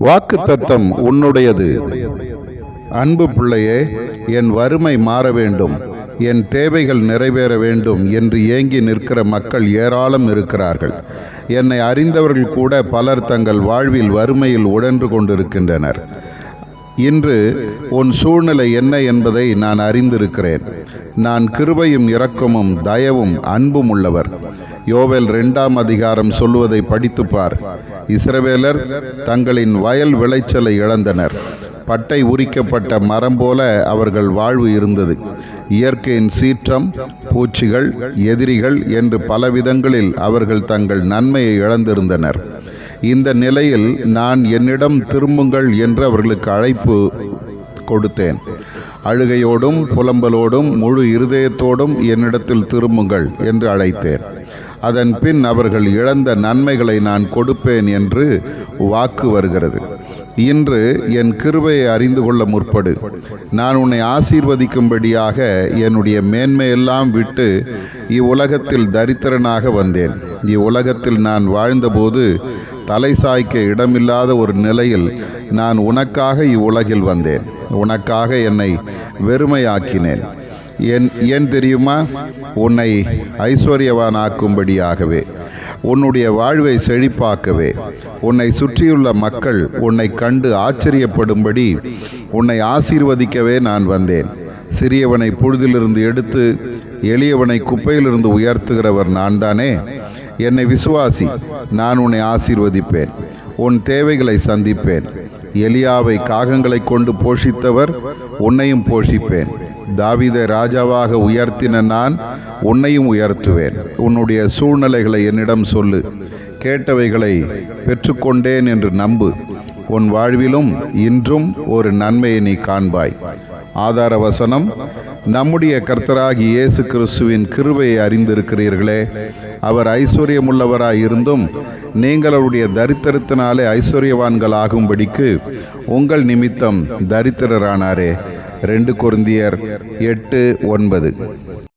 வாக்குத்தத்தம் உன்னுடையது. அன்பு பிள்ளையே, என் வறுமை மாற வேண்டும், என் தேவைகள் நிறைவேற வேண்டும் என்று ஏங்கி நிற்கிற மக்கள் ஏராளம் இருக்கிறார்கள். என்னை அறிந்தவர்கள் கூட பலர் தங்கள் வாழ்வில் வறுமையில் உழன்று கொண்டிருக்கின்றனர். இன்று உன் சூழ்நிலை என்ன என்பதை நான் அறிந்திருக்கிறேன். நான் கிருபையும் இரக்கமும் தயவும் அன்பும் உள்ளவர். யோவேல் 2ஆம் அதிகாரம் சொல்லுவதை படித்துப்பார். இஸ்ரவேலர் தங்களின் வயல் விளைச்சலை இழந்தனர். பட்டை உரிக்கப்பட்ட மரம் போல அவர்கள் வாழ்வு இருந்தது. இயற்கையின் சீற்றம், பூச்சிகள், எதிரிகள் என்று பல விதங்களில் அவர்கள் தங்கள் நன்மையை இழந்திருந்தனர். இந்த நிலையில் நான் என்னிடம் திரும்புங்கள் என்று அவர்களுக்கு அழைப்பு கொடுத்தேன். அழுகையோடும் புலம்பலோடும் முழு இருதயத்தோடும் என்னிடத்தில் திரும்புங்கள் என்று அழைத்தேன். அதன் பின் அவர்கள் இழந்த நன்மைகளை நான் கொடுப்பேன் என்று வாக்கு வருகிறது. இன்று என் கிருபையை அறிந்து கொள்ள முற்படு. நான் உன்னை ஆசீர்வதிக்கும்படியாக என்னுடைய மேன்மையெல்லாம் விட்டு இவ்வுலகத்தில் தரித்திரனாக வந்தேன். இவ்வுலகத்தில் நான் வாழ்ந்தபோது தலை சாய்க்க இடமில்லாத ஒரு நிலையில் நான் உனக்காக இவ்வுலகில் வந்தேன். உனக்காக என்னை வெறுமையாக்கினேன். ஏன் தெரியுமா? உன்னை ஐஸ்வர்யவானாக்கும்படியாகவே, உன்னுடைய வாழ்வை செழிப்பாக்கவே. உன்னை சுற்றியுள்ள மக்கள் உன்னை கண்டு ஆச்சரியப்படும்படி உன்னை ஆசீர்வதிக்கவே நான் வந்தேன். சிறியவனை புழுதிலிருந்து எடுத்து எளியவனை குப்பையிலிருந்து உயர்த்துகிறவர் நான் தானே. என்னை விசுவாசி, நான் உன்னை ஆசீர்வதிப்பேன், உன் தேவைகளை சந்திப்பேன். எலியாவை காகங்களை கொண்டு போஷித்தவர் உன்னையும் போஷிப்பேன். தாவீதை ராஜாவாக உயர்த்தின நான் உன்னையும் உயர்த்துவேன். உன்னுடைய சூழ்நிலைகளை என்னிடம் சொல்லு. கேட்டவைகளை பெற்றுக்கொண்டேன் என்று நம்பு. உன் வாழ்விலும் இன்றும் ஒரு நன்மையை நீ காண்பாய். ஆதார வசனம்: நம்முடைய கர்த்தராகிய இயேசு கிறிஸ்துவின் கிருபையை அறிந்திருக்கிறீர்களே. அவர் ஐஸ்வர்யமுள்ளவராய் இருந்தும் நீங்கள் அவருடைய தரித்திரத்தினாலே ஐஸ்வர்யவான்கள் ஆகும்படிக்கு உங்கள் நிமித்தம் தரித்திரரானாரே. 2 கொரிந்தியர் 8:9.